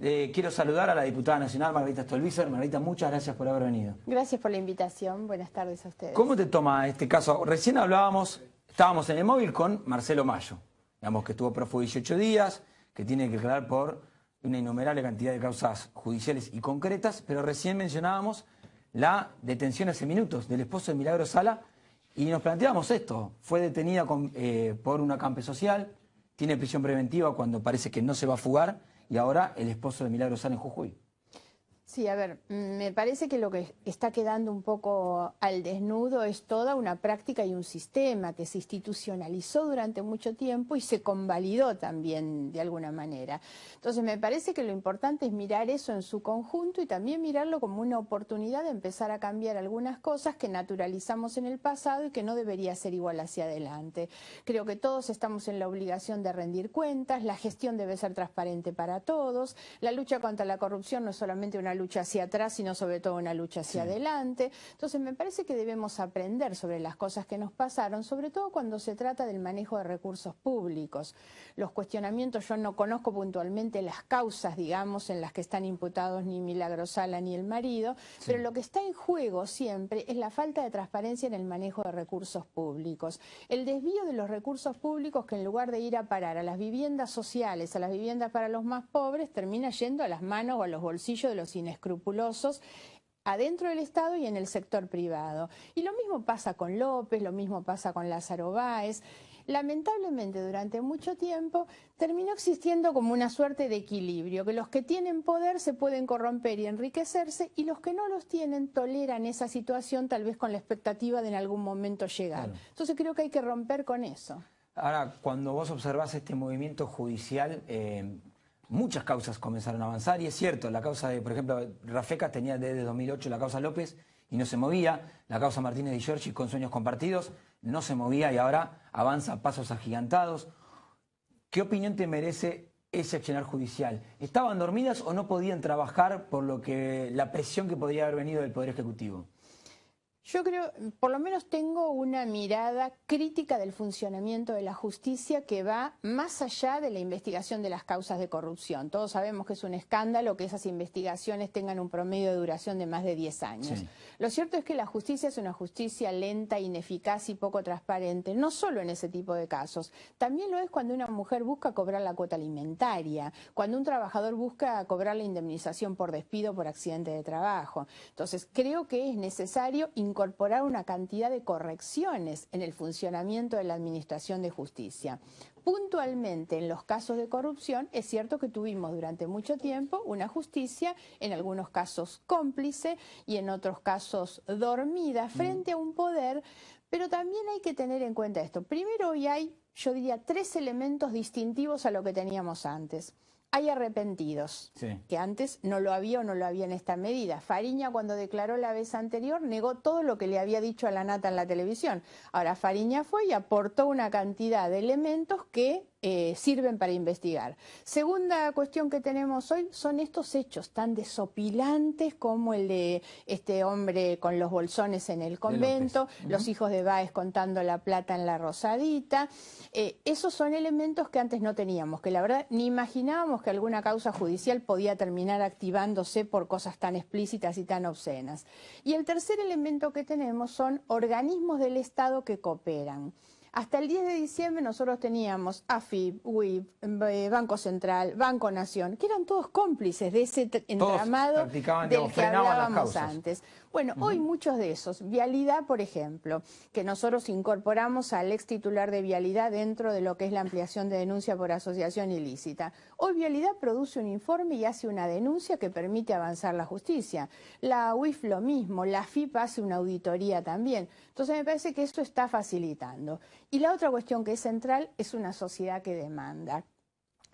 Quiero saludar a la diputada nacional Margarita Stolbizer. Margarita, muchas gracias por haber venido. Gracias por la invitación. Buenas tardes a ustedes. ¿Cómo te toma este caso? Recién estábamos en el móvil con Marcelo Mayo, digamos que estuvo prófugo 18 días, que tiene que declarar por una innumerable cantidad de causas judiciales y concretas, pero recién mencionábamos la detención hace minutos del esposo de Milagro Sala y nos planteábamos esto. Fue detenida por un acampe social, tiene prisión preventiva cuando parece que no se va a fugar y ahora el esposo de Milagro Sala en Jujuy. Sí, a ver, me parece que lo que está quedando un poco al desnudo es toda una práctica y un sistema que se institucionalizó durante mucho tiempo y se convalidó también de alguna manera. Entonces me parece que lo importante es mirar eso en su conjunto y también mirarlo como una oportunidad de empezar a cambiar algunas cosas que naturalizamos en el pasado y que no debería ser igual hacia adelante. Creo que todos estamos en la obligación de rendir cuentas, la gestión debe ser transparente para todos, la lucha contra la corrupción no es solamente una lucha hacia atrás, sino sobre todo una lucha hacia adelante. Entonces me parece que debemos aprender sobre las cosas que nos pasaron, sobre todo cuando se trata del manejo de recursos públicos. Los cuestionamientos, yo no conozco puntualmente las causas, digamos, en las que están imputados ni Milagro Sala ni el marido, pero lo que está en juego siempre es la falta de transparencia en el manejo de recursos públicos. El desvío de los recursos públicos que en lugar de ir a parar a las viviendas sociales, a las viviendas para los más pobres, termina yendo a las manos o a los bolsillos de los inescrupulosos adentro del Estado y en el sector privado. Y lo mismo pasa con López, lo mismo pasa con Lázaro Báez. Lamentablemente durante mucho tiempo terminó existiendo como una suerte de equilibrio, que los que tienen poder se pueden corromper y enriquecerse y los que no los tienen toleran esa situación tal vez con la expectativa de en algún momento llegar. Claro. Entonces creo que hay que romper con eso. Ahora, cuando vos observás este movimiento judicial, muchas causas comenzaron a avanzar y es cierto, la causa de, por ejemplo, Rafecas tenía desde 2008 la causa López y no se movía, la causa Martínez de Giorgi con Sueños Compartidos no se movía y ahora avanza a pasos agigantados. ¿Qué opinión te merece ese accionar judicial? ¿Estaban dormidas o no podían trabajar por la presión que podría haber venido del Poder Ejecutivo? Yo creo, por lo menos tengo una mirada crítica del funcionamiento de la justicia que va más allá de la investigación de las causas de corrupción. Todos sabemos que es un escándalo que esas investigaciones tengan un promedio de duración de más de 10 años. Sí. Lo cierto es que la justicia es una justicia lenta, ineficaz y poco transparente, no solo en ese tipo de casos. También lo es cuando una mujer busca cobrar la cuota alimentaria, cuando un trabajador busca cobrar la indemnización por despido por accidente de trabajo. Entonces, creo que es necesario incorporar una cantidad de correcciones en el funcionamiento de la Administración de Justicia. Puntualmente, en los casos de corrupción, es cierto que tuvimos durante mucho tiempo una justicia, en algunos casos cómplice y en otros casos dormida frente a un poder, pero también hay que tener en cuenta esto. Primero, hoy hay, yo diría, 3 elementos distintivos a lo que teníamos antes. Hay arrepentidos, que antes no lo había o no lo había en esta medida. Fariña, cuando declaró la vez anterior, negó todo lo que le había dicho a la Nata en la televisión. Ahora Fariña fue y aportó una cantidad de elementos que sirven para investigar. Segunda cuestión que tenemos hoy son estos hechos tan desopilantes como el de este hombre con los bolsones en el convento, los hijos de Báez contando la plata en la Rosadita. Esos son elementos que antes no teníamos, que la verdad ni imaginábamos que alguna causa judicial podía terminar activándose por cosas tan explícitas y tan obscenas. Y el tercer elemento que tenemos son organismos del Estado que cooperan. Hasta el 10 de diciembre nosotros teníamos AFIP, UIF, Banco Central, Banco Nación, que eran todos cómplices de ese entramado del que hablábamos antes. Bueno, hoy muchos de esos, Vialidad, por ejemplo, que nosotros incorporamos al ex titular de Vialidad dentro de lo que es la ampliación de denuncia por asociación ilícita. Hoy Vialidad produce un informe y hace una denuncia que permite avanzar la justicia. La UIF lo mismo, la AFIP hace una auditoría también. Entonces me parece que eso está facilitando. Y la otra cuestión que es central es una sociedad que demanda.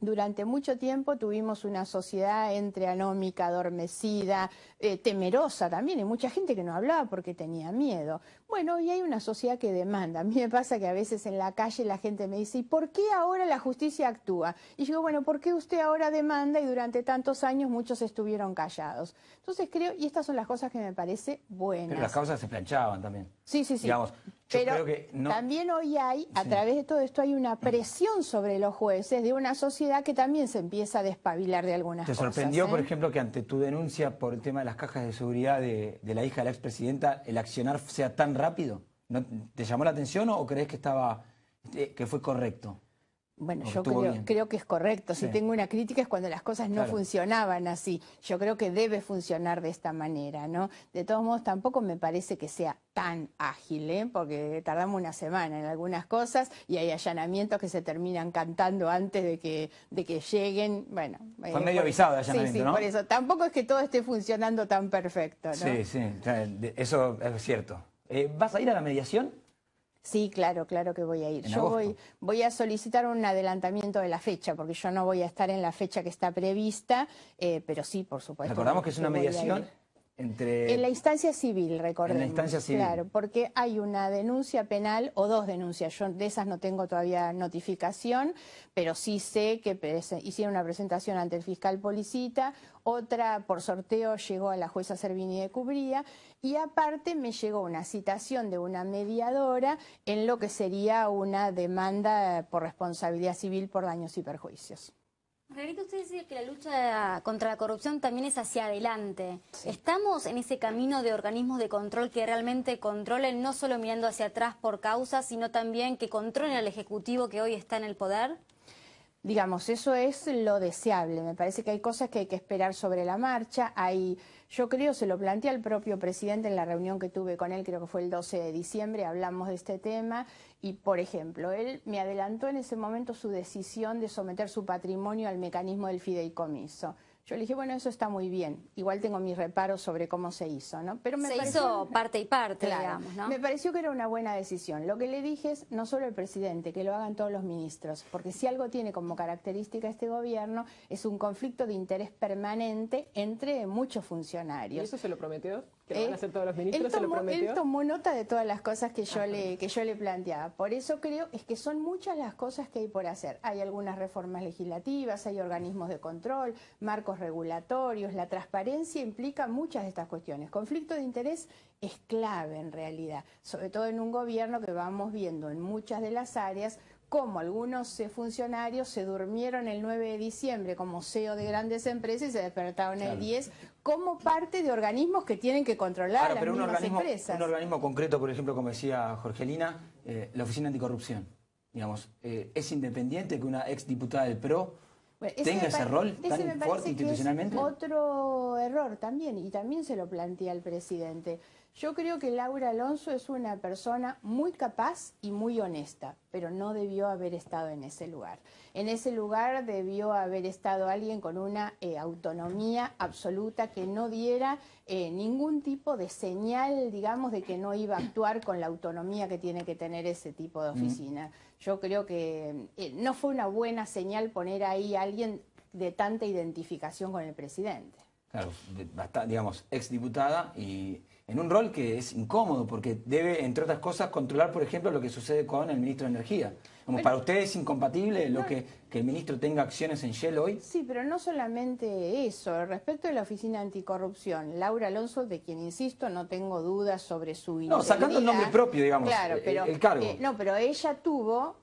Durante mucho tiempo tuvimos una sociedad entre anómica, adormecida, temerosa también, y mucha gente que no hablaba porque tenía miedo. Bueno, hoy hay una sociedad que demanda. A mí me pasa que a veces en la calle la gente me dice, ¿y por qué ahora la justicia actúa? Y yo digo, bueno, ¿por qué usted ahora demanda y durante tantos años muchos estuvieron callados? Entonces creo, y estas son las cosas que me parece buenas. Pero las causas se planchaban también. Sí, sí, sí. Digamos, pero también hoy hay, a través de todo esto, hay una presión sobre los jueces de una sociedad sociedad que también se empieza a despabilar de algunas ¿Te cosas. sorprendió, por ejemplo, que ante tu denuncia por el tema de las cajas de seguridad de la hija de la expresidenta, el accionar sea tan rápido? ¿No, te llamó la atención o crees que fue correcto? Bueno, ¿O yo estuvo bien? creo que es correcto. Sí. Si tengo una crítica es cuando las cosas no Claro. funcionaban así. Yo creo que debe funcionar de esta manera, ¿no? De todos modos, tampoco me parece que sea tan ágil, ¿eh? Porque tardamos una semana en algunas cosas y hay allanamientos que se terminan cantando antes de que lleguen. Bueno, Fue medio avisado el allanamiento, sí, ¿no? por eso. Tampoco es que todo esté funcionando tan perfecto, ¿no? Sí, sí, eso es cierto. ¿Vas a ir a la mediación? Sí, claro que voy a ir. ¿En Yo agosto? voy a solicitar un adelantamiento de la fecha, porque yo no voy a estar en la fecha que está prevista, pero sí, por supuesto. Recordamos que es una voy a mediación ir. entre... En la instancia civil, recordemos. En la instancia civil. Claro, porque hay una denuncia penal o dos denuncias. Yo de esas no tengo todavía notificación, pero sí sé que hicieron una presentación ante el fiscal Policita, otra por sorteo llegó a la jueza Servini de Cubría y aparte me llegó una citación de una mediadora en lo que sería una demanda por responsabilidad civil por daños y perjuicios. Margarita, usted dice que la lucha contra la corrupción también es hacia adelante. Sí. ¿Estamos en ese camino de organismos de control que realmente controlen, no solo mirando hacia atrás por causas, sino también que controlen al Ejecutivo que hoy está en el poder? Digamos, eso es lo deseable. Me parece que hay cosas que hay que esperar sobre la marcha. Yo creo, se lo planteé al propio presidente en la reunión que tuve con él, creo que fue el 12 de diciembre, hablamos de este tema y, por ejemplo, él me adelantó en ese momento su decisión de someter su patrimonio al mecanismo del fideicomiso. Yo le dije, bueno, eso está muy bien. Igual tengo mis reparos sobre cómo se hizo, ¿no? Pero me Se pareció, hizo parte y parte, claro, digamos, ¿no? me pareció que era una buena decisión. Lo que le dije es, no solo el presidente, que lo hagan todos los ministros, porque si algo tiene como característica este gobierno, es un conflicto de interés permanente entre muchos ¿Y funcionarios. eso se lo prometió? ¿Que lo van a hacer todos los ministros? Él ¿Se lo prometió? tomó nota de todas las cosas que yo le planteaba. Por eso creo es que son muchas las cosas que hay por hacer. Hay algunas reformas legislativas, hay organismos de control, marcos regulatorios. La transparencia implica muchas de estas cuestiones. Conflicto de interés es clave en realidad, sobre todo en un gobierno que vamos viendo en muchas de las áreas cómo algunos funcionarios se durmieron el 9 de diciembre como CEO de grandes empresas y se despertaron el 10 como parte de organismos que tienen que controlar las mismas empresas. Un organismo concreto, por ejemplo, como decía Jorgelina, la Oficina Anticorrupción. Digamos, ¿es independiente que una exdiputada del PRO tenga ese rol tan fuerte institucionalmente? Es otro error también, y también se lo plantea el presidente. Yo creo que Laura Alonso es una persona muy capaz y muy honesta, pero no debió haber estado en ese lugar. En ese lugar debió haber estado alguien con una autonomía absoluta que no diera ningún tipo de señal, digamos, de que no iba a actuar con la autonomía que tiene que tener ese tipo de oficina. Yo creo que no fue una buena señal poner ahí a alguien de tanta identificación con el presidente. Claro, digamos, exdiputada y en un rol que es incómodo porque debe, entre otras cosas, controlar, por ejemplo, lo que sucede con el ministro de Energía. Como para ustedes es incompatible que el ministro tenga acciones en Shell hoy. Sí, pero no solamente eso. Respecto de la Oficina Anticorrupción, Laura Alonso, de quien insisto, no tengo dudas sobre su integridad. No, sacando el nombre propio, digamos, claro, pero, el cargo. no, pero ella tuvo,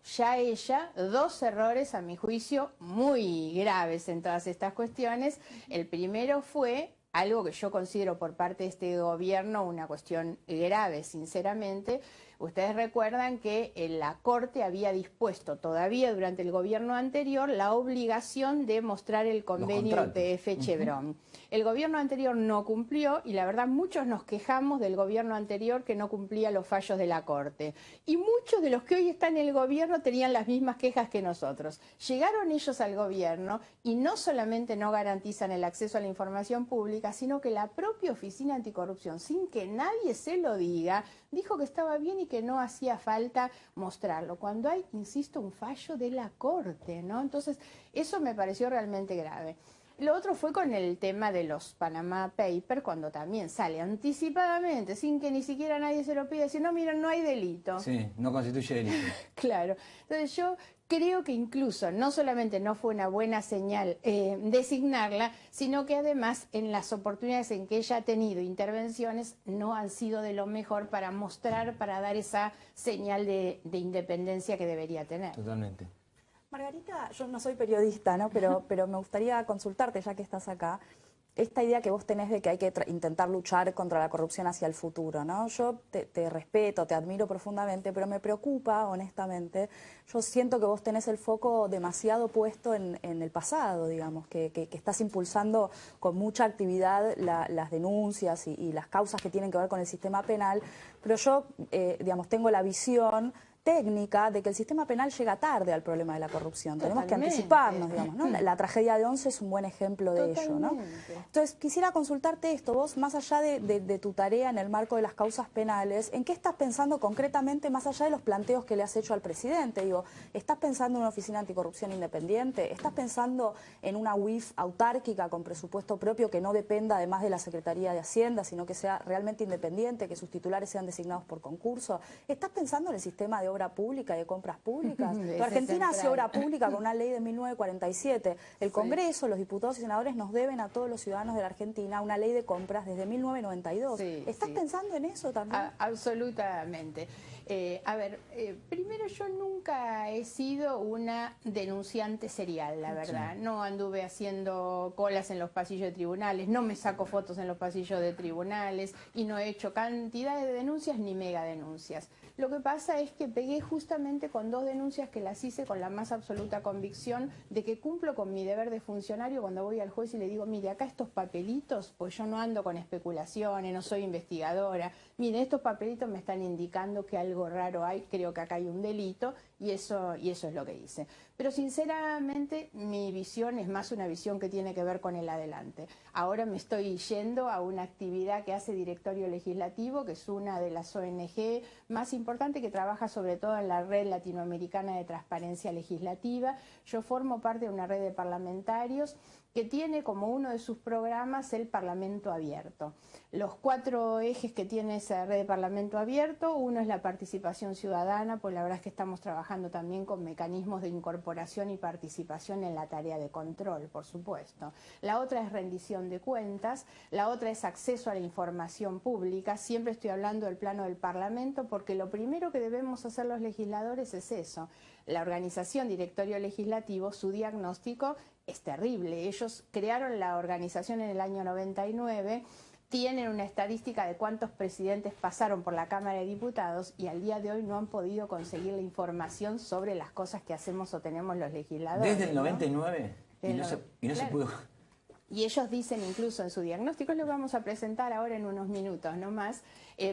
dos errores, a mi juicio, muy graves en todas estas cuestiones. El primero fue algo que yo considero por parte de este gobierno una cuestión grave, sinceramente. Ustedes recuerdan que la Corte había dispuesto todavía durante el gobierno anterior la obligación de mostrar el convenio YPF Chevron. El gobierno anterior no cumplió y la verdad muchos nos quejamos del gobierno anterior que no cumplía los fallos de la Corte. Y muchos de los que hoy están en el gobierno tenían las mismas quejas que nosotros. Llegaron ellos al gobierno y no solamente no garantizan el acceso a la información pública, sino que la propia Oficina Anticorrupción, sin que nadie se lo diga, dijo que estaba bien y que no hacía falta mostrarlo, cuando hay, insisto, un fallo de la Corte, ¿no? Entonces, eso me pareció realmente grave. Lo otro fue con el tema de los Panama Papers, cuando también sale anticipadamente, sin que ni siquiera nadie se lo pida, decir, no, miren, no hay delito. Sí, no constituye delito. Claro. Entonces yo creo que incluso no solamente no fue una buena señal designarla, sino que además en las oportunidades en que ella ha tenido intervenciones no han sido de lo mejor para mostrar, para dar esa señal de independencia que debería tener. Totalmente. Margarita, yo no soy periodista, ¿no? Pero me gustaría consultarte, ya que estás acá, esta idea que vos tenés de que hay que intentar luchar contra la corrupción hacia el futuro, ¿no? Yo te respeto, te admiro profundamente, pero me preocupa, honestamente. Yo siento que vos tenés el foco demasiado puesto en el pasado, digamos, que estás impulsando con mucha actividad las denuncias y las causas que tienen que ver con el sistema penal, pero yo, digamos, tengo la visión técnica de que el sistema penal llega tarde al problema de la corrupción. Tenemos que anticiparnos, digamos, ¿no? La tragedia de Once es un buen ejemplo de ello, ¿no? Entonces, quisiera consultarte esto, vos, más allá de tu tarea en el marco de las causas penales, ¿en qué estás pensando concretamente, más allá de los planteos que le has hecho al presidente? Digo, ¿estás pensando en una oficina anticorrupción independiente? ¿Estás pensando en una UIF autárquica con presupuesto propio que no dependa además de la Secretaría de Hacienda, sino que sea realmente independiente, que sus titulares sean designados por concurso? ¿Estás pensando en el sistema de obra pública y de compras públicas? Argentina hace obra pública con una ley de 1947. El Congreso, los diputados y senadores nos deben a todos los ciudadanos de la Argentina una ley de compras desde 1992. ¿Estás pensando en eso también? Absolutamente. Primero, yo nunca he sido una denunciante serial, la verdad. No anduve haciendo colas en los pasillos de tribunales, no me saco fotos en los pasillos de tribunales y no he hecho cantidades de denuncias ni mega denuncias. Lo que pasa es que pegué justamente con 2 denuncias que las hice con la más absoluta convicción de que cumplo con mi deber de funcionario cuando voy al juez y le digo, mire, acá estos papelitos, pues yo no ando con especulaciones, no soy investigadora, mire, estos papelitos me están indicando que algo raro hay, creo que acá hay un delito y eso es lo que hice. Pero sinceramente mi visión es más una visión que tiene que ver con el adelante. Ahora me estoy yendo a una actividad que hace Directorio Legislativo, que es una de las ONG más importantes que trabaja sobre todo en la Red Latinoamericana de Transparencia Legislativa. Yo formo parte de una red de parlamentarios que tiene como uno de sus programas el Parlamento Abierto. Los 4 ejes que tiene esa red de Parlamento Abierto, uno es la participación ciudadana, pues la verdad es que estamos trabajando también con mecanismos de incorporación y participación en la tarea de control, por supuesto. La otra es rendición de cuentas, la otra es acceso a la información pública. Siempre estoy hablando del plano del Parlamento porque lo primero que debemos hacer los legisladores es eso. La organización Directorio Legislativo, su diagnóstico es terrible. Ellos crearon la organización en el año 99, tienen una estadística de cuántos presidentes pasaron por la Cámara de Diputados y al día de hoy no han podido conseguir la información sobre las cosas que hacemos o tenemos los legisladores. ¿Desde el 99? ¿No? Y no se pudo... Y ellos dicen incluso en su diagnóstico, lo vamos a presentar ahora en unos minutos nomás,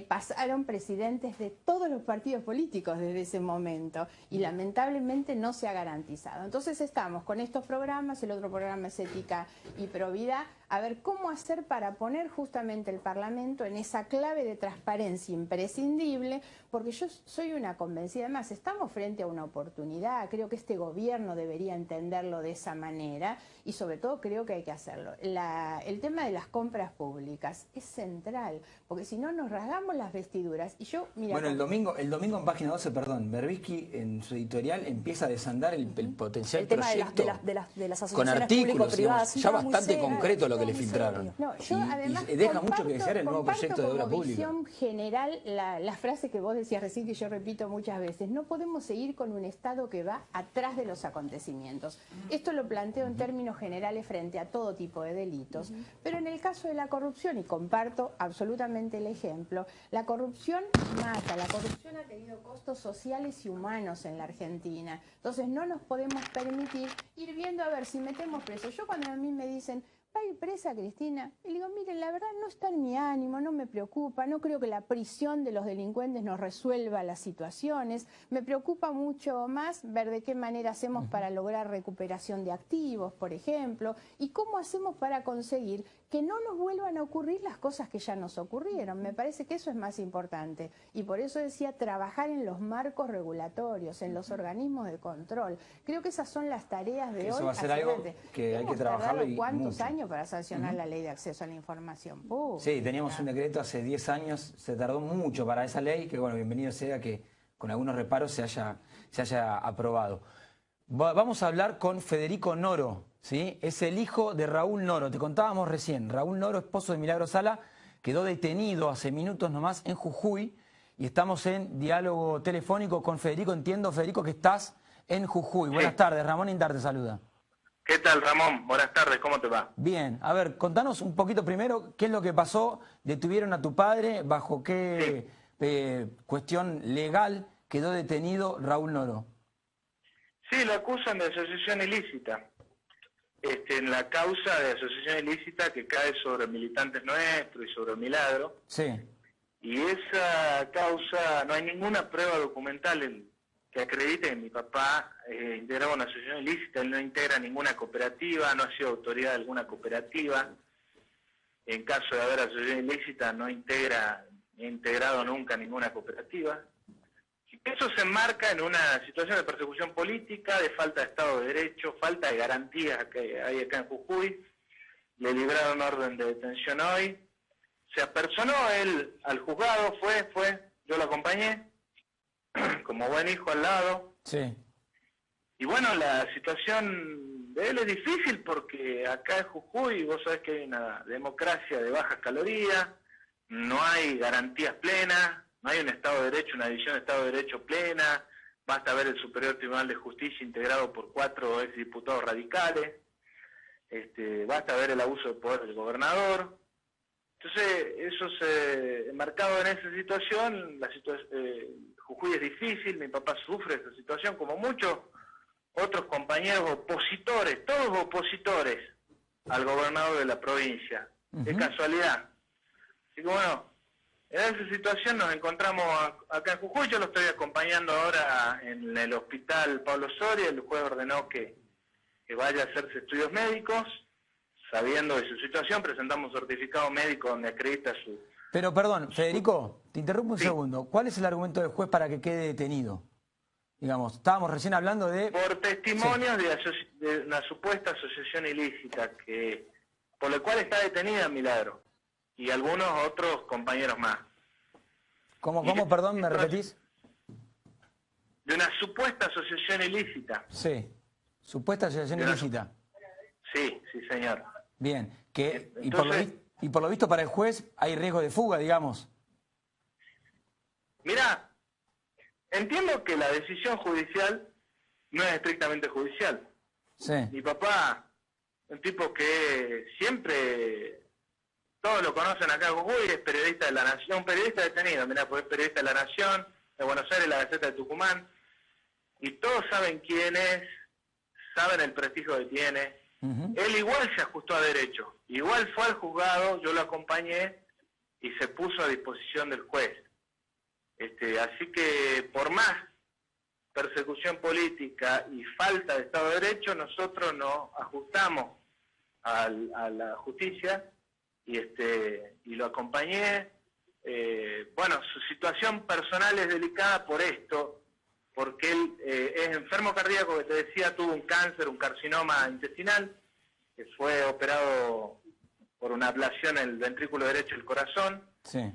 pasaron presidentes de todos los partidos políticos desde ese momento y lamentablemente no se ha garantizado. Entonces estamos con estos programas, el otro programa es Ética y Probidad, a ver cómo hacer para poner justamente el Parlamento en esa clave de transparencia imprescindible, porque yo soy una convencida, además estamos frente a una oportunidad, creo que este gobierno debería entenderlo de esa manera y sobre todo creo que hay que hacerlo. El tema de las compras públicas es central, porque si no nos rasgamos las vestiduras. Y yo, mira, bueno, el domingo en Página 12, perdón, Berbisky en su editorial empieza a desandar el potencial proyecto de las asociaciones con artículos, público-privadas, ya bastante concreto lo que le filtraron. No, yo además y deja mucho que desear el nuevo proyecto de obra pública. Como visión general, la frase que vos decías recién, que yo repito muchas veces, no podemos seguir con un Estado que va atrás de los acontecimientos. Esto lo planteo en términos generales frente a todo tipo de delitos, pero en el caso de la corrupción, y comparto absolutamente el ejemplo, la corrupción mata, la corrupción ha tenido costos sociales y humanos en la Argentina, entonces no nos podemos permitir ir viendo a ver si metemos presos. Yo cuando a mí me dicen, ¿va a ir presa Cristina? Y le digo, miren, la verdad no está en mi ánimo, no me preocupa, no creo que la prisión de los delincuentes nos resuelva las situaciones, me preocupa mucho más ver de qué manera hacemos para lograr recuperación de activos, por ejemplo, y cómo hacemos para conseguir que no nos vuelvan a ocurrir las cosas que ya nos ocurrieron. Me parece que eso es más importante y por eso decía trabajar en los marcos regulatorios, en los organismos de control. Creo que esas son las tareas de hoy. Eso va a ser algo que hay que trabajarlo. ¿Cuántos años para sancionar la ley de acceso a la información pública? Sí, teníamos un decreto hace 10 años, se tardó mucho para esa ley, que bueno, bienvenido sea que con algunos reparos se haya aprobado. Vamos a hablar con Federico Noro, ¿sí? Es el hijo de Raúl Noro, te contábamos recién. Raúl Noro, esposo de Milagro Sala, quedó detenido hace minutos nomás en Jujuy y estamos en diálogo telefónico con Federico. Entiendo, Federico, que estás en Jujuy. Buenas tardes, Ramón Indar te saluda. ¿Qué tal, Ramón? Buenas tardes, ¿cómo te va? Bien, a ver, contanos un poquito primero qué es lo que pasó, detuvieron a tu padre, bajo qué cuestión legal quedó detenido Raúl Noro. Sí, lo acusan de asociación ilícita. En la causa de asociación ilícita que cae sobre militantes nuestros y sobre Milagro. Sí. Y esa causa, no hay ninguna prueba documental que acredite que mi papá integraba una asociación ilícita. Él no integra ninguna cooperativa, no ha sido autoridad de alguna cooperativa. En caso de haber asociación ilícita, no ha integrado nunca ninguna cooperativa. Eso se enmarca en una situación de persecución política, de falta de Estado de Derecho, falta de garantías que hay acá en Jujuy. Le libraron orden de detención hoy. Se apersonó él al juzgado, yo lo acompañé, como buen hijo al lado. Sí. Y bueno, la situación de él es difícil porque acá en Jujuy, vos sabés que hay una democracia de bajas calorías, no hay garantías plenas, no hay un Estado de Derecho, una división de Estado de Derecho plena, basta ver el Superior Tribunal de Justicia integrado por 4 exdiputados radicales, basta ver el abuso de poder del gobernador. Entonces, eso enmarcado en esa situación, Jujuy es difícil, mi papá sufre esa situación, como muchos otros compañeros opositores, todos opositores al gobernador de la provincia, de casualidad. Así que bueno, en esa situación nos encontramos acá en Jujuy. Yo lo estoy acompañando ahora en el hospital Pablo Soria. El juez ordenó que vaya a hacerse estudios médicos. Sabiendo de su situación, presentamos un certificado médico donde acredita su... Pero perdón, Federico, te interrumpo un Sí. segundo. ¿Cuál es el argumento del juez para que quede detenido? Digamos, estábamos recién hablando de... Por testimonios de una supuesta asociación ilícita, por la cual está detenida Milagro. Y algunos otros compañeros más. ¿Cómo, perdón, me repetís? De una supuesta asociación ilícita. Sí, supuesta asociación ilícita. Sí, señor. Bien, Entonces, y por lo visto para el juez hay riesgo de fuga, digamos. Mirá, entiendo que la decisión judicial no es estrictamente judicial. Sí. Mi papá, un tipo que siempre... Todos lo conocen acá en Jujuy, es periodista de La Nación, un periodista detenido, mirá, pues es periodista de La Nación, de Buenos Aires, la Gaceta de Tucumán, y todos saben quién es, saben el prestigio que tiene. Él igual se ajustó a derecho, igual fue al juzgado, yo lo acompañé y se puso a disposición del juez. Así que por más persecución política y falta de Estado de Derecho, nosotros nos ajustamos a la justicia y lo acompañé. Bueno, su situación personal es delicada por esto, porque él es enfermo cardíaco, que te decía, tuvo un cáncer, un carcinoma intestinal, que fue operado por una ablación en el ventrículo derecho del corazón. Sí.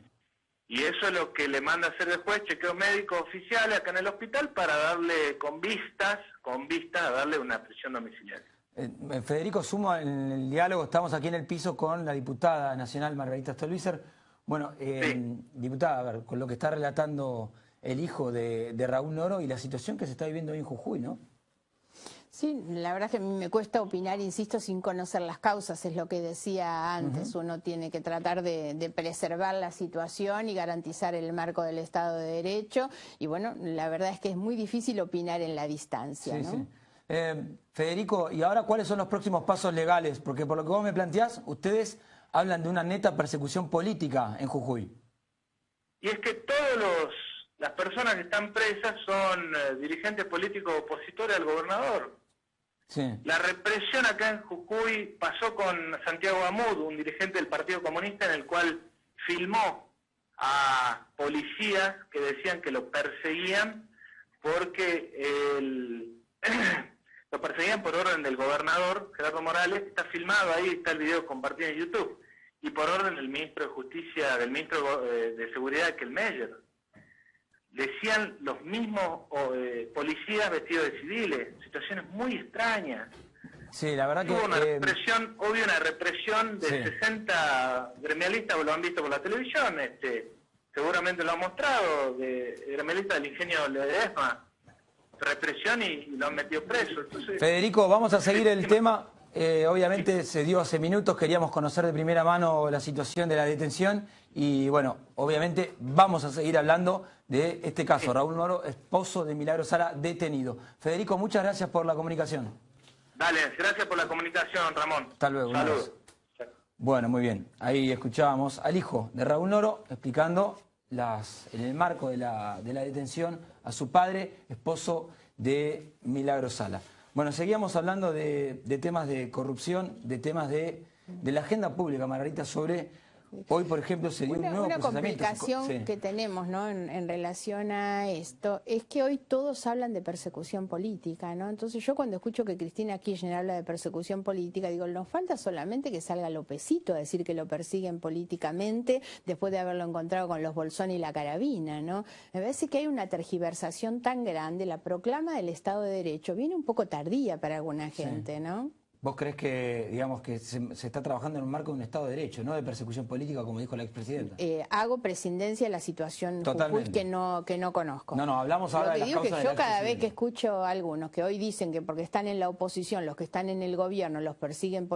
Y eso es lo que le manda a hacer el juez, chequeos médicos oficiales acá en el hospital para darle con vistas a darle una prisión domiciliaria. Federico, sumo en el diálogo, estamos aquí en el piso con la diputada nacional Margarita Stolbizer. Bueno, Sí. diputada, a ver, con lo que está relatando el hijo de Raúl Noro y la situación que se está viviendo hoy en Jujuy, ¿no? Sí, la verdad es que a mí me cuesta opinar, insisto, sin conocer las causas, es lo que decía antes. Uno tiene que tratar de preservar la situación y garantizar el marco del Estado de Derecho. Y bueno, la verdad es que es muy difícil opinar en la distancia, Sí, ¿no? sí. Federico, ¿y ahora cuáles son los próximos pasos legales? Porque por lo que vos me planteás, ustedes hablan de una neta persecución política en Jujuy. Y es que las personas que están presas son dirigentes políticos opositores al gobernador. Sí. La represión acá en Jujuy pasó con Santiago Amud, un dirigente del Partido Comunista, en el cual filmó a policías que decían que lo perseguían porque lo perseguían por orden del gobernador, Gerardo Morales. Está filmado ahí, está el video compartido en YouTube, y por orden del ministro de Justicia, del ministro de Seguridad, que el Meyer. Decían los mismos policías vestidos de civiles, situaciones muy extrañas. Sí, la verdad que... Hubo una represión de Sí. 60 gremialistas, lo han visto por la televisión, seguramente lo han mostrado, de gremialistas del ingenio Ledesma, represión y lo han metido preso. Entonces, Federico, vamos a seguir el tema. Obviamente se dio hace minutos, queríamos conocer de primera mano la situación de la detención y bueno, obviamente vamos a seguir hablando de este caso. Raúl Noro, esposo de Milagro Sala, detenido. Federico, muchas gracias por la comunicación. dale, gracias por la comunicación, Ramón. Hasta luego. Saludos. Bueno, muy bien. Ahí escuchábamos al hijo de Raúl Noro explicando en el marco de la detención a su padre, esposo de Milagro Sala. Bueno, seguíamos hablando de temas de corrupción, de temas de la agenda pública, Margarita, sobre... Hoy, por ejemplo, se dio un nuevo Una procesamiento. complicación Sí. que tenemos, ¿no? en relación a esto es que hoy todos hablan de persecución política, ¿no? Entonces yo cuando escucho que Cristina Kirchner habla de persecución política, digo, nos falta solamente que salga Lópezito a decir que lo persiguen políticamente después de haberlo encontrado con los Bolsón y la carabina, ¿no? Me parece que hay una tergiversación tan grande, la proclama del Estado de Derecho viene un poco tardía para alguna gente, ¿no? ¿Vos crees que, digamos, que se está trabajando en un marco de un Estado de Derecho, no de persecución política, como dijo la expresidenta? Hago prescindencia de la situación Jujuy que no conozco. No, hablamos ahora de las causas que de yo la cada vez expresidenta. que escucho a algunos que hoy dicen que porque están en la oposición, los que están en el gobierno los persiguen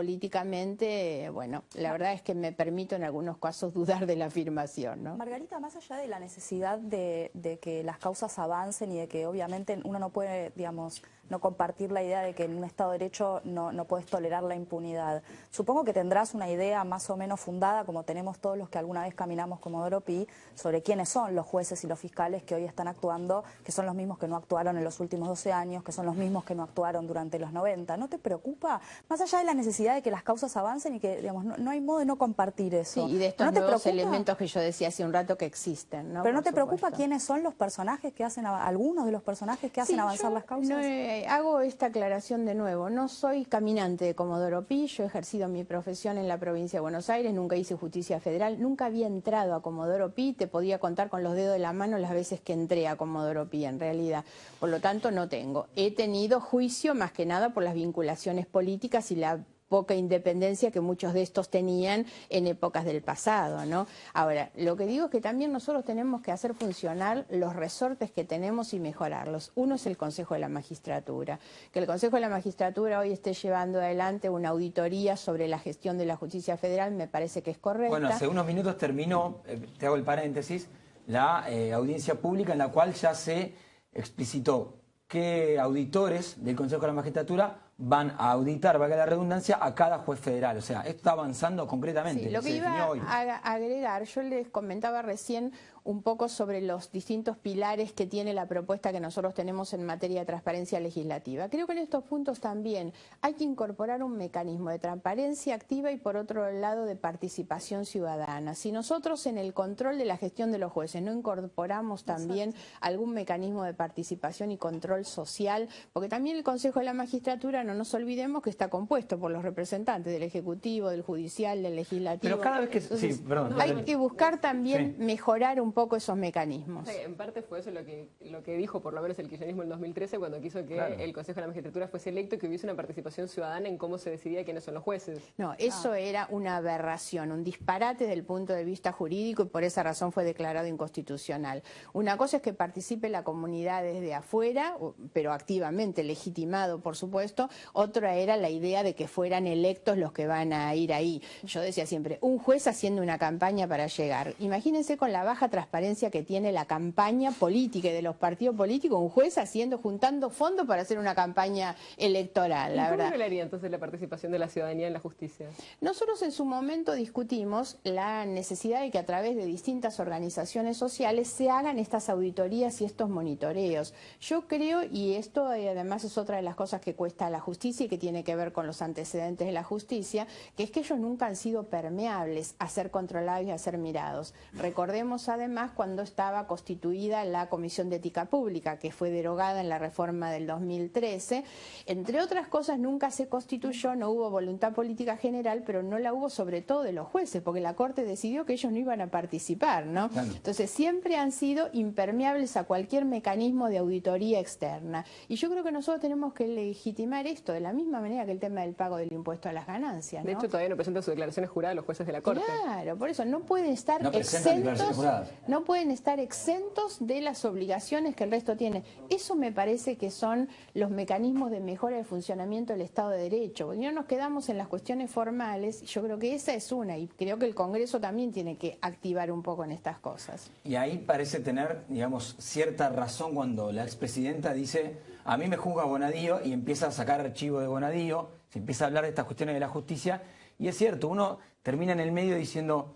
políticamente, bueno, la verdad es que me permito en algunos casos dudar de la afirmación, ¿no? Margarita, más allá de la necesidad de que las causas avancen y de que obviamente uno no puede, digamos, no compartir la idea de que en un Estado de Derecho no puedes tolerar la impunidad. Supongo que tendrás una idea más o menos fundada, como tenemos todos los que alguna vez caminamos como Pi, sobre quiénes son los jueces y los fiscales que hoy están actuando, que son los mismos que no actuaron en los últimos 12 años, que son los mismos que no actuaron durante los 90. ¿No te preocupa? Más allá de la necesidad de que las causas avancen y que, digamos, no hay modo de no compartir eso. Sí, y de estos ¿No te nuevos preocupa? elementos que yo decía hace un rato que existen, ¿no? Pero ¿no Por te preocupa supuesto. quiénes son los personajes que hacen, algunos de los personajes que hacen Sí, avanzar yo las causas? hago esta aclaración de nuevo. No soy caminante de Comodoro Pi, yo he ejercido mi profesión en la provincia de Buenos Aires, nunca hice justicia federal, nunca había entrado a Comodoro Pi, te podía contar con los dedos de la mano las veces que entré a Comodoro Pi en realidad. Por lo tanto, no tengo. He tenido juicio más que nada por las vinculaciones políticas y la poca independencia que muchos de estos tenían en épocas del pasado, ¿no? Ahora, lo que digo es que también nosotros tenemos que hacer funcionar los resortes que tenemos y mejorarlos. Uno es el Consejo de la Magistratura. Que el Consejo de la Magistratura hoy esté llevando adelante una auditoría sobre la gestión de la justicia federal me parece que es correcta. Bueno, hace unos minutos terminó, te hago el paréntesis, la audiencia pública en la cual ya se explicitó que auditores del Consejo de la Magistratura van a auditar, valga la redundancia, a cada juez federal. O sea, esto está avanzando concretamente. Sí, lo que se iba definió hoy. a agregar, yo les comentaba recién un poco sobre los distintos pilares que tiene la propuesta que nosotros tenemos en materia de transparencia legislativa. Creo que en estos puntos también hay que incorporar un mecanismo de transparencia activa y por otro lado de participación ciudadana. Si nosotros en el control de la gestión de los jueces no incorporamos también algún mecanismo de participación y control social, porque también el Consejo de la Magistratura, no nos olvidemos que está compuesto por los representantes del Ejecutivo, del Judicial, del Legislativo. Pero cada vez que... Entonces, sí, perdón. hay que buscar también Sí. mejorar un poco esos mecanismos. Sí, en parte fue eso lo que dijo por lo menos el kirchnerismo en 2013 cuando quiso que Claro. el Consejo de la Magistratura fuese electo y que hubiese una participación ciudadana en cómo se decidía quiénes son los jueces. No, eso era una aberración, un disparate desde el punto de vista jurídico y por esa razón fue declarado inconstitucional. Una cosa es que participe la comunidad desde afuera, pero activamente, legitimado por supuesto. Otra era la idea de que fueran electos los que van a ir ahí. Yo decía siempre, un juez haciendo una campaña para llegar. Imagínense con la baja transparencia que tiene la campaña política y de los partidos políticos, un juez juntando fondos para hacer una campaña electoral, la ¿Y cómo verdad. regularía entonces la participación de la ciudadanía en la justicia? Nosotros en su momento discutimos la necesidad de que a través de distintas organizaciones sociales se hagan estas auditorías y estos monitoreos. Yo creo, y esto además es otra de las cosas que cuesta a la justicia y que tiene que ver con los antecedentes de la justicia, que es que ellos nunca han sido permeables a ser controlados y a ser mirados. Recordemos además cuando estaba constituida la Comisión de Ética Pública, que fue derogada en la reforma del 2013. Entre otras cosas, nunca se constituyó, no hubo voluntad política general, pero no la hubo sobre todo de los jueces, porque la Corte decidió que ellos no iban a participar, ¿no? Claro. Entonces, siempre han sido impermeables a cualquier mecanismo de auditoría externa. Y yo creo que nosotros tenemos que legitimar esto de la misma manera que el tema del pago del impuesto a las ganancias, ¿no? De hecho, todavía no presentan sus declaraciones juradas los jueces de la Corte. Claro, por eso no pueden estar No presentan declaraciones exentos. juradas. no pueden estar exentos de las obligaciones que el resto tiene. Eso me parece que son los mecanismos de mejora del funcionamiento del Estado de Derecho, porque no nos quedamos en las cuestiones formales, y yo creo que esa es una, y creo que el Congreso también tiene que activar un poco en estas cosas. Y ahí parece tener, digamos, cierta razón cuando la expresidenta dice, a mí me juzga Bonadío, y empieza a sacar archivo de Bonadío, se empieza a hablar de estas cuestiones de la justicia, y es cierto, uno termina en el medio diciendo,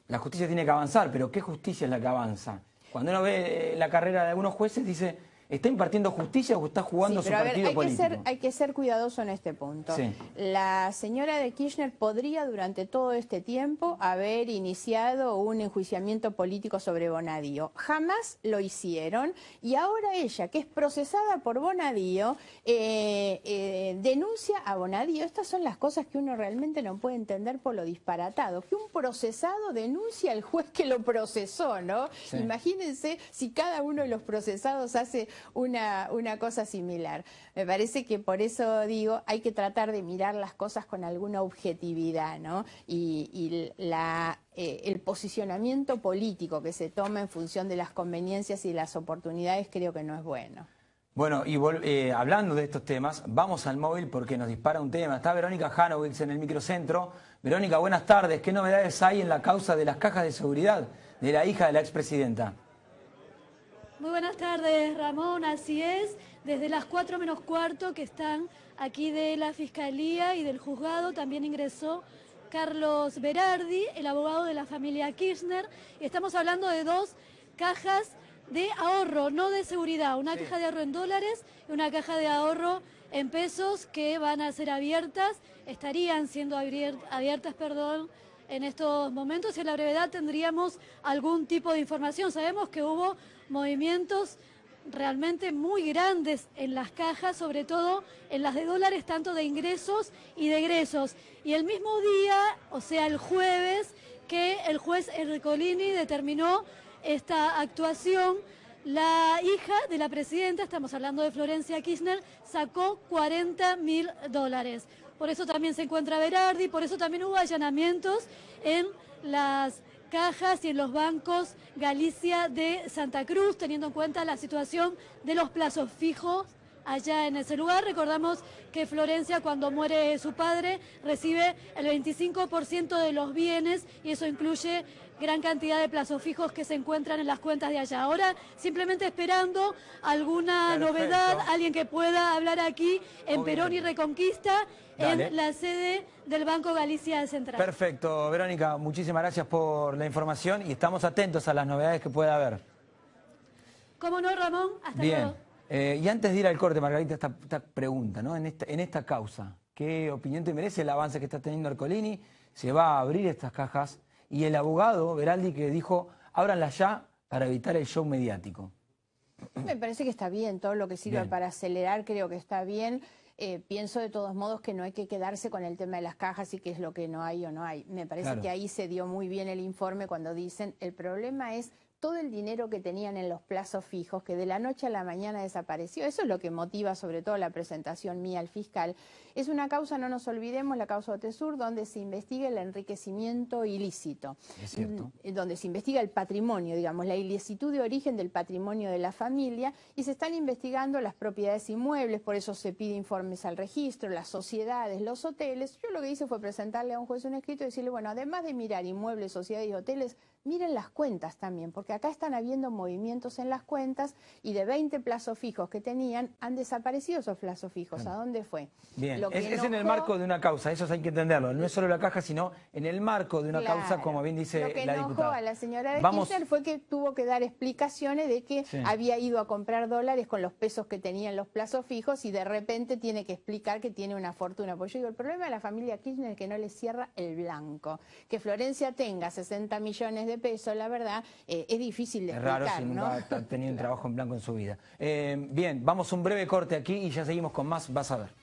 la justicia tiene que avanzar, pero ¿qué justicia es la que avanza? Cuando uno ve la carrera de algunos jueces, dice, ¿está impartiendo justicia o está jugando su partido político? Hay que ser cuidadoso en este punto. Sí. La señora de Kirchner podría durante todo este tiempo haber iniciado un enjuiciamiento político sobre Bonadío. Jamás lo hicieron, y ahora ella, que es procesada por Bonadío, denuncia a Bonadío. Estas son las cosas que uno realmente no puede entender por lo disparatado. Que un procesado denuncia al juez que lo procesó, ¿no? Sí. Imagínense si cada uno de los procesados hace una cosa similar. Me parece que por eso digo, hay que tratar de mirar las cosas con alguna objetividad, ¿no? Y el posicionamiento político que se toma en función de las conveniencias y las oportunidades creo que no es bueno. Bueno, y hablando de estos temas, vamos al móvil porque nos dispara un tema. Está Verónica Janowitz en el microcentro. Verónica, buenas tardes. ¿Qué novedades hay en la causa de las cajas de seguridad de la hija de la expresidenta? Muy buenas tardes, Ramón. Así es, desde las 4 menos cuarto que están aquí de la Fiscalía y del Juzgado, también ingresó Carlos Berardi, el abogado de la familia Kirchner, y estamos hablando de dos cajas de ahorro, no de seguridad, una caja de ahorro en dólares y una caja de ahorro en pesos que van a ser abiertas, estarían siendo abiertas, en estos momentos, y a la brevedad tendríamos algún tipo de información. Sabemos que hubo movimientos realmente muy grandes en las cajas, sobre todo en las de dólares, tanto de ingresos y de egresos. Y el mismo día, o sea el jueves, que el juez Ercolini determinó esta actuación, la hija de la presidenta, estamos hablando de Florencia Kirchner, sacó $40.000. Por eso también se encuentra Berardi, por eso también hubo allanamientos en las cajas y en los bancos Galicia de Santa Cruz, teniendo en cuenta la situación de los plazos fijos allá en ese lugar. Recordamos que Florencia, cuando muere su padre, recibe el 25% de los bienes, y eso incluye gran cantidad de plazos fijos que se encuentran en las cuentas de allá. Ahora, simplemente esperando alguna novedad, alguien que pueda hablar aquí en Perón y Reconquista, en la sede del Banco Galicia Central. Perfecto, Verónica, muchísimas gracias por la información y estamos atentos a las novedades que pueda haber. ¿Cómo no, Ramón? Hasta luego. Y antes de ir al corte, Margarita, esta pregunta, ¿no? En esta causa, ¿qué opinión te merece el avance que está teniendo Ercolini? ¿Se va a abrir estas cajas? Y el abogado Berardi, que dijo, ábranlas ya para evitar el show mediático. Me parece que está bien, todo lo que sirva para acelerar creo que está bien. Pienso de todos modos que no hay que quedarse con el tema de las cajas y qué es lo que no hay o no hay. Me parece que ahí se dio muy bien el informe cuando dicen el problema es todo el dinero que tenían en los plazos fijos, que de la noche a la mañana desapareció. Eso es lo que motiva sobre todo la presentación mía al fiscal. Es una causa, no nos olvidemos, la causa Otesur, donde se investiga el enriquecimiento ilícito. Es cierto. Donde se investiga el patrimonio, digamos, la ilicitud de origen del patrimonio de la familia, y se están investigando las propiedades inmuebles, por eso se pide informes al registro, las sociedades, los hoteles. Yo lo que hice fue presentarle a un juez un escrito y decirle, bueno, además de mirar inmuebles, sociedades y hoteles, miren las cuentas también, porque acá están habiendo movimientos en las cuentas y de 20 plazos fijos que tenían, han desaparecido esos plazos fijos. ¿A dónde fue? Bien, es en el marco de una causa, eso hay que entenderlo. No es solo la caja, sino en el marco de una causa, como bien dice la diputada. Lo que enojó a la señora de Kirchner fue que tuvo que dar explicaciones de que había ido a comprar dólares con los pesos que tenían los plazos fijos y de repente tiene que explicar que tiene una fortuna. Pues yo digo, el problema de la familia Kirchner es que no le cierra el blanco. Que Florencia tenga 60 millones de pesos, la verdad, es difícil de explicar, raro si nunca ha tenido un trabajo en blanco en su vida. Bien, vamos a un breve corte aquí y ya seguimos con más, vas a ver.